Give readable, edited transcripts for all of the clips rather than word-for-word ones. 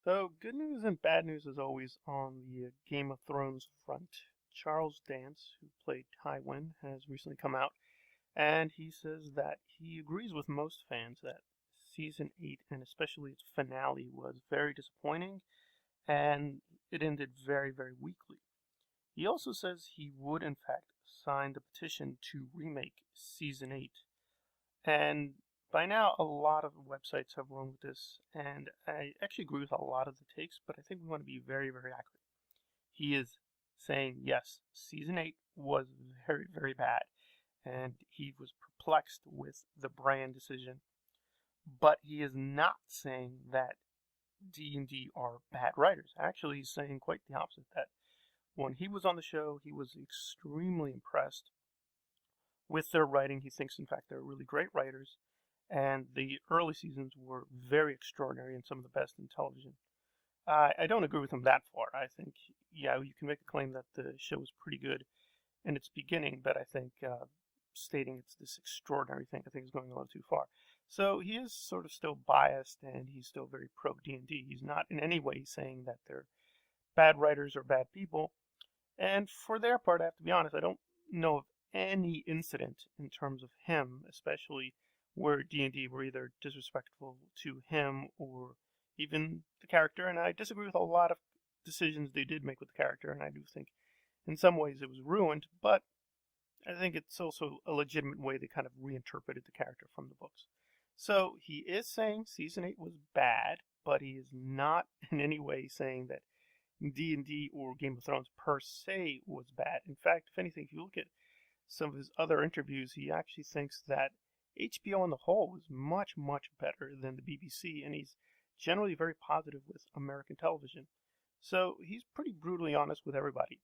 So, good news and bad news as always on the Game of Thrones front. Charles Dance, who played Tywin, has recently come out and he says that he agrees with most fans that season 8 and especially its finale was very disappointing and it ended very, very weakly. He also says he would, in fact, sign the petition to remake season 8. And by now, a lot of websites have run with this, and I actually agree with a lot of the takes, but I think we want to be very, very accurate. He is saying, yes, season 8 was very, very bad, and he was perplexed with the Bran decision, but he is not saying that D&D are bad writers. Actually, he's saying quite the opposite, that when he was on the show, he was extremely impressed with their writing. He thinks, in fact, they're really great writers, and the early seasons were very extraordinary and some of the best in television. I don't agree with him that far. I think, yeah, you can make a claim that the show was pretty good in its beginning, but I think stating it's this extraordinary thing, I think is going a little too far. So he is sort of still biased, and he's still very pro D&D. He's not in any way saying that they're bad writers or bad people. And for their part, I have to be honest, I don't know of any incident in terms of him, especially where D&D were either disrespectful to him or even the character. And I disagree with a lot of decisions they did make with the character, and I do think in some ways it was ruined, but I think it's also a legitimate way they kind of reinterpreted the character from the books. So he is saying season 8 was bad, but he is not in any way saying that D&D or Game of Thrones per se was bad. In fact, if anything, if you look at some of his other interviews, he actually thinks that HBO on the whole was much, much better than the BBC, and he's generally very positive with American television. So he's pretty brutally honest with everybody.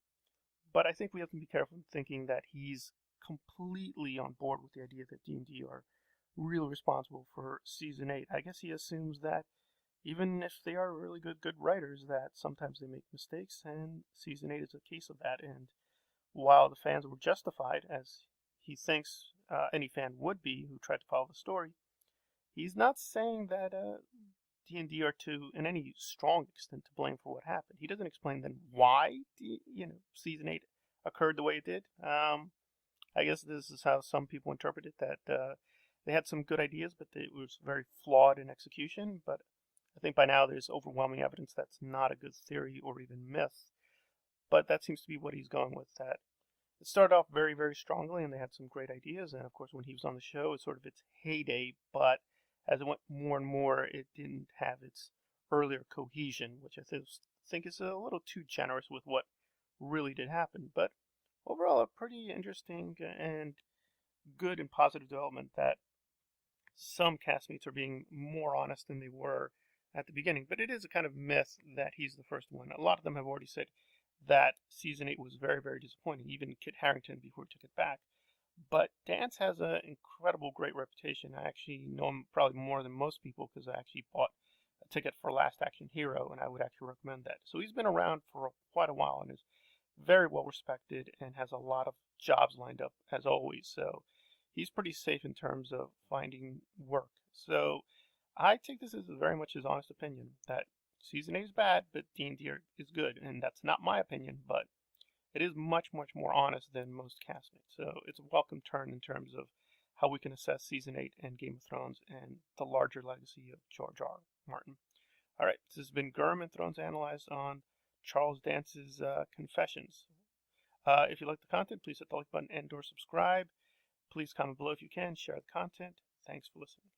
But I think we have to be careful in thinking that he's completely on board with the idea that D&D are really responsible for season 8. I guess he assumes that even if they are really good writers, that sometimes they make mistakes, and season 8 is a case of that. And while the fans were justified, as he thinks any fan would be who tried to follow the story, he's not saying that D&D are in any strong extent to blame for what happened. He doesn't explain then why season 8 occurred the way it did. I guess this is how some people interpret it, that they had some good ideas, but it was very flawed in execution. But I think by now there's overwhelming evidence that's not a good theory or even myth. But that seems to be what he's going with. That it started off very, very strongly, and they had some great ideas. And of course, when he was on the show, it was sort of its heyday. But as it went more and more, it didn't have its earlier cohesion, which I think is a little too generous with what really did happen. But overall, a pretty interesting and good and positive development that some castmates are being more honest than they were at the beginning. But it is a kind of myth that he's the first one. A lot of them have already said that season 8 was very, very disappointing, even Kit Harington before he took it back. But Dance has an incredible, great reputation. I actually know him probably more than most people because I actually bought a ticket for Last Action Hero, and I would actually recommend that. So he's been around for quite a while and is very well respected and has a lot of jobs lined up, as always. So he's pretty safe in terms of finding work. So I take this as very much his honest opinion that season 8 is bad, but D&D is good. And that's not my opinion, but it is much, much more honest than most castmates. So it's a welcome turn in terms of how we can assess season 8 and Game of Thrones and the larger legacy of George R. R. Martin. All right, this has been GRRM and Thrones Analyzed on Charles Dance's Confessions. If you like the content, please hit the like button and or subscribe. Please comment below if you can. Share the content. Thanks for listening.